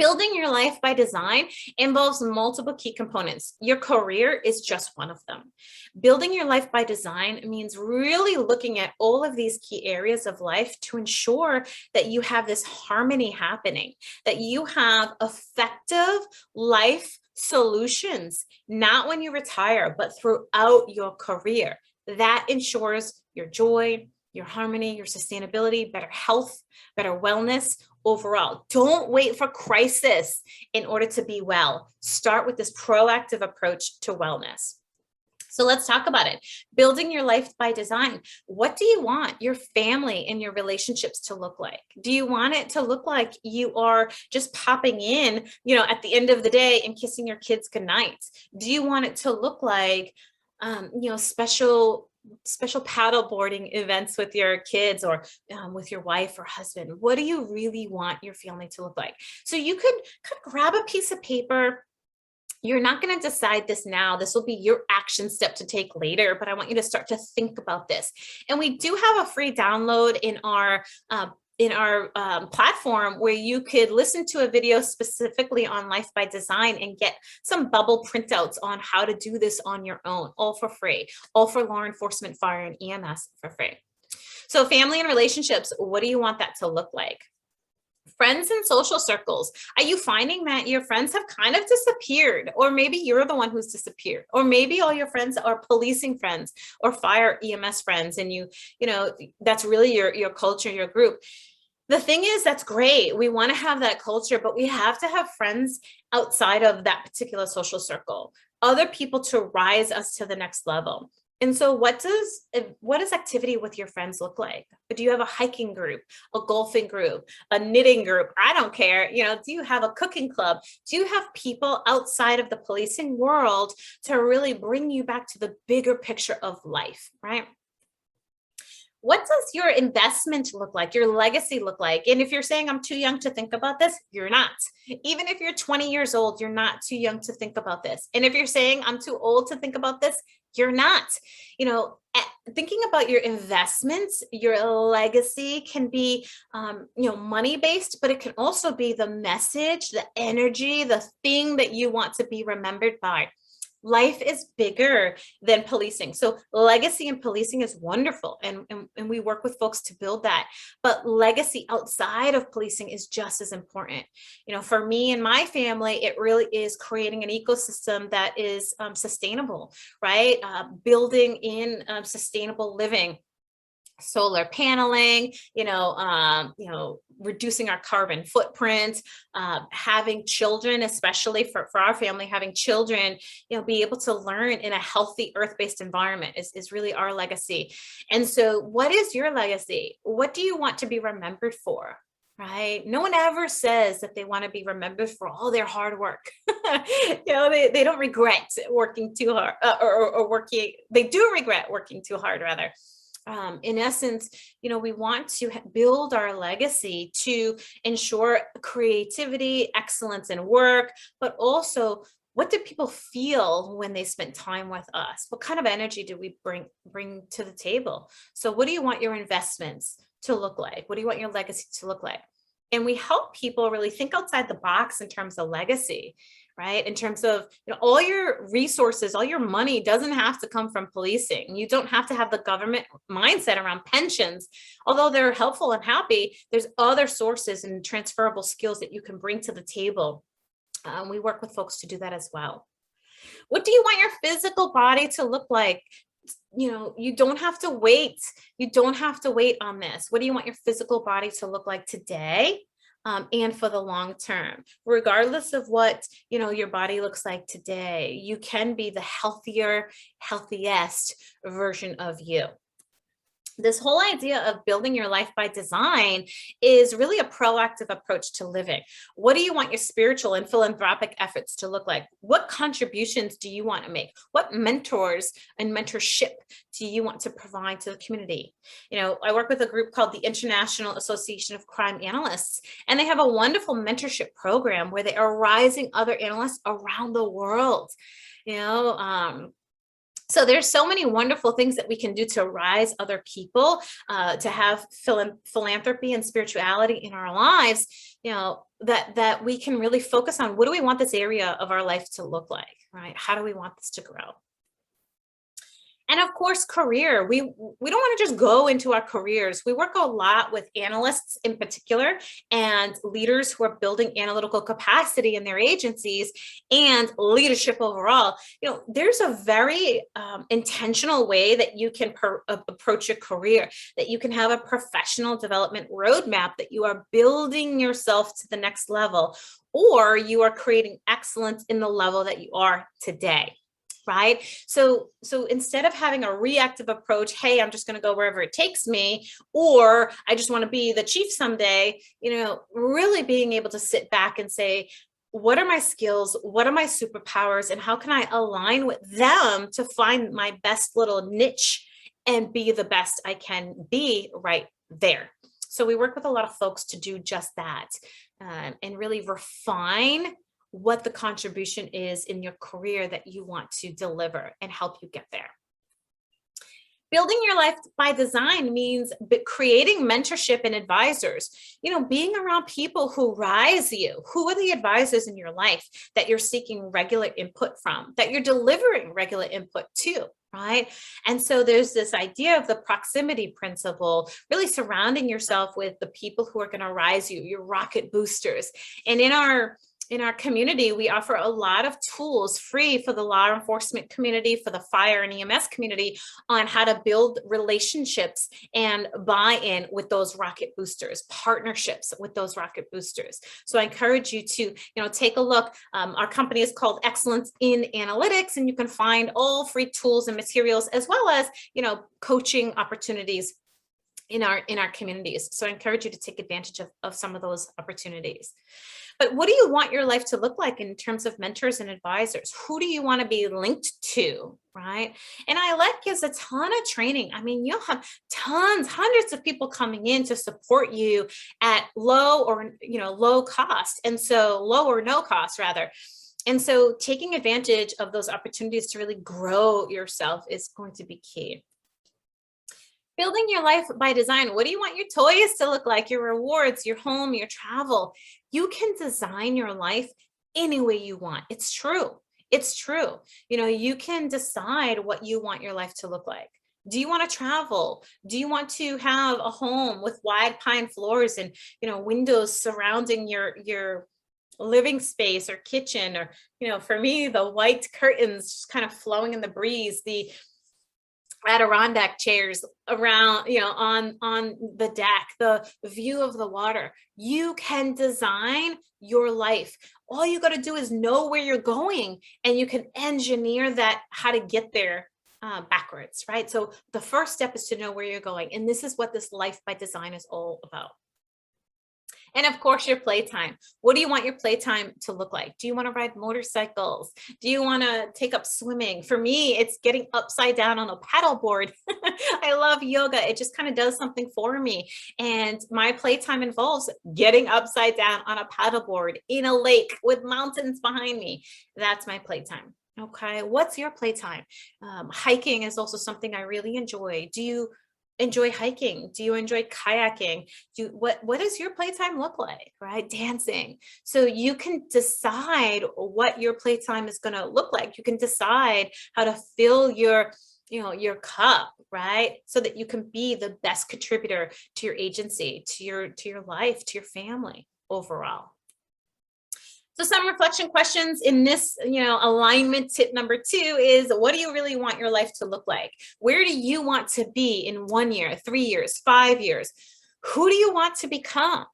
Building your life by design involves multiple key components. Your career is just one of them. Building your life by design means really looking at all of these key areas of life to ensure that you have this harmony happening, that you have effective life solutions, not when you retire, but throughout your career. That ensures your joy, your harmony, your sustainability, better health, better wellness overall. Don't wait for crisis in order to be well. Start with this proactive approach to wellness. So let's talk about it. Building your life by design. What do you want your family and your relationships to look like? Do you want it to look like you are just popping in, at the end of the day and kissing your kids goodnight? Do you want it to look like, special paddle boarding events with your kids or with your wife or husband? What do you really want your family to look like? So you could grab a piece of paper. You're not going to decide this now. This will be your action step to take later, but I want you to start to think about this. And we do have a free download in our platform where you could listen to a video specifically on Life by Design and get some bubble printouts on how to do this on your own, all for free, all for law enforcement, fire, and EMS for free. So family and relationships, what do you want that to look like? Friends and social circles. Are you finding that your friends have kind of disappeared? Or maybe you're the one who's disappeared. Or maybe all your friends are policing friends or fire EMS friends. And that's really your culture, your group. The thing is, that's great. We want to have that culture, but we have to have friends outside of that particular social circle, other people to rise us to the next level. And so what does activity with your friends look like? Do you have a hiking group, a golfing group, a knitting group? I don't care. Do you have a cooking club? Do you have people outside of the policing world to really bring you back to the bigger picture of life, right? What does your investment look like? Your legacy look like? And if you're saying I'm too young to think about this, you're not. Even if you're 20 years old, you're not too young to think about this. And if you're saying I'm too old to think about this, you're not. Thinking about your investments, your legacy can be, money-based, but it can also be the message, the energy, the thing that you want to be remembered by. Life is bigger than policing. So legacy in policing is wonderful. And we work with folks to build that. But legacy outside of policing is just as important. For me and my family, it really is creating an ecosystem that is sustainable, right? Building in sustainable living. Solar paneling, reducing our carbon footprint, having children, especially for our family, having children, be able to learn in a healthy earth-based environment is really our legacy. And so what is your legacy? What do you want to be remembered for? Right? No one ever says that they want to be remembered for all their hard work. They don't regret working too hard or working. They do regret working too hard, rather. In essence, we want to build our legacy to ensure creativity, excellence in work, but also what do people feel when they spend time with us? What kind of energy do we bring to the table? So what do you want your investments to look like? What do you want your legacy to look like? And we help people really think outside the box in terms of legacy, right? In terms of, all your resources, all your money doesn't have to come from policing. You don't have to have the government mindset around pensions. Although they're helpful and happy, there's other sources and transferable skills that you can bring to the table. We work with folks to do that as well. What do you want your physical body to look like? You don't have to wait. You don't have to wait on this. What do you want your physical body to look like today? And for the long term, regardless of what, your body looks like today, you can be the healthiest version of you. This whole idea of building your life by design is really a proactive approach to living. What do you want your spiritual and philanthropic efforts to look like? What contributions do you want to make? What mentors and mentorship do you want to provide to the community? I work with a group called the International Association of Crime Analysts, and they have a wonderful mentorship program where they are rising other analysts around the world. So there's so many wonderful things that we can do to rise other people, to have philanthropy and spirituality in our lives. that we can really focus on, what do we want this area of our life to look like, right? How do we want this to grow? And of course, career. We don't want to just go into our careers. We work a lot with analysts in particular and leaders who are building analytical capacity in their agencies and leadership overall. There's a very intentional way that you can approach your career, that you can have a professional development roadmap, that you are building yourself to the next level, or you are creating excellence in the level that you are today. Right? So instead of having a reactive approach, hey, I'm just going to go wherever it takes me, or I just want to be the chief someday, really being able to sit back and say, what are my skills? What are my superpowers? And how can I align with them to find my best little niche and be the best I can be right there? So we work with a lot of folks to do just that, and really refine what the contribution is in your career that you want to deliver and help you get there. Building your life by design means creating mentorship and advisors, being around people who rise you. Who are the advisors in your life that you're seeking regular input from, that you're delivering regular input to, right? And so there's this idea of the proximity principle, really surrounding yourself with the people who are going to rise you, your rocket boosters. And in our community, we offer a lot of tools free for the law enforcement community, for the fire and EMS community, on how to build relationships and buy-in with those rocket boosters, partnerships with those rocket boosters. So I encourage you to, take a look. Our company is called Excellence in Analytics, and you can find all free tools and materials, as well as, coaching opportunities in our communities. So I encourage you to take advantage of some of those opportunities. But what do you want your life to look like in terms of mentors and advisors? Who do you want to be linked to, right? And ILEC gives a ton of training. I mean, you'll have hundreds of people coming in to support you at low or, low cost. And so low or no cost rather. And so taking advantage of those opportunities to really grow yourself is going to be key. Building your life by design. What do you want your toys to look like? Your rewards, your home, your travel. You can design your life any way you want. It's true. It's true. You can decide what you want your life to look like. Do you want to travel? Do you want to have a home with wide pine floors and, windows surrounding your living space or kitchen? Or, for me, the white curtains just kind of flowing in the breeze, the Adirondack chairs around, on the deck, the view of the water. You can design your life. All you got to do is know where you're going, and you can engineer that, how to get there backwards, right? So the first step is to know where you're going. And this is what this life by design is all about. And of course, your playtime. What do you want your playtime to look like? Do you want to ride motorcycles? Do you want to take up swimming? For me, it's getting upside down on a paddleboard. I love yoga. It just kind of does something for me. And my playtime involves getting upside down on a paddleboard in a lake with mountains behind me. That's my playtime. Okay. What's your playtime? Hiking is also something I really enjoy. Do you enjoy hiking? Do you enjoy kayaking? What does your playtime look like, right? Dancing. So you can decide what your playtime is going to look like. You can decide how to fill your cup, right? So that you can be the best contributor to your agency, to your life, to your family overall. So some reflection questions in this, alignment tip number 2 is, what do you really want your life to look like? Where do you want to be in 1 year, 3 years, 5 years? Who do you want to become?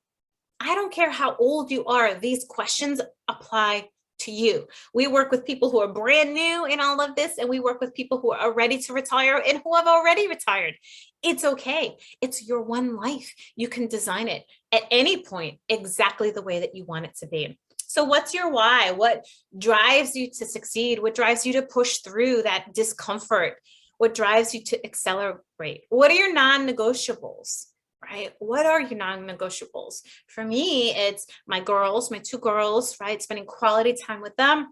I don't care how old you are. These questions apply to you. We work with people who are brand new in all of this, and we work with people who are ready to retire and who have already retired. It's okay. It's your one life. You can design it at any point exactly the way that you want it to be. So what's your why? What drives you to succeed? What drives you to push through that discomfort? What drives you to accelerate? What are your non-negotiables, right? What are your non-negotiables? For me, it's my girls, my 2 girls, right? Spending quality time with them.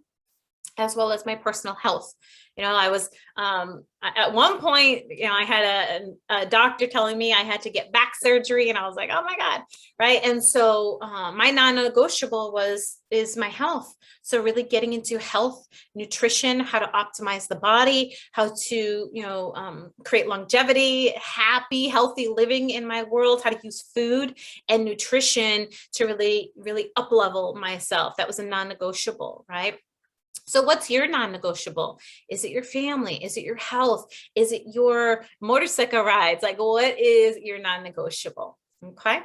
as well as my personal health. I was at one point, I had a doctor telling me I had to get back surgery, and I was like, oh my God, right? And so my non-negotiable is my health. So really getting into health, nutrition, how to optimize the body, how to create longevity, happy, healthy living in my world, how to use food and nutrition to really, really up level myself. That was a non-negotiable, right? So what's your non-negotiable? Is it your family? Is it your health? Is it your motorcycle rides? Like, what is your non-negotiable? Okay.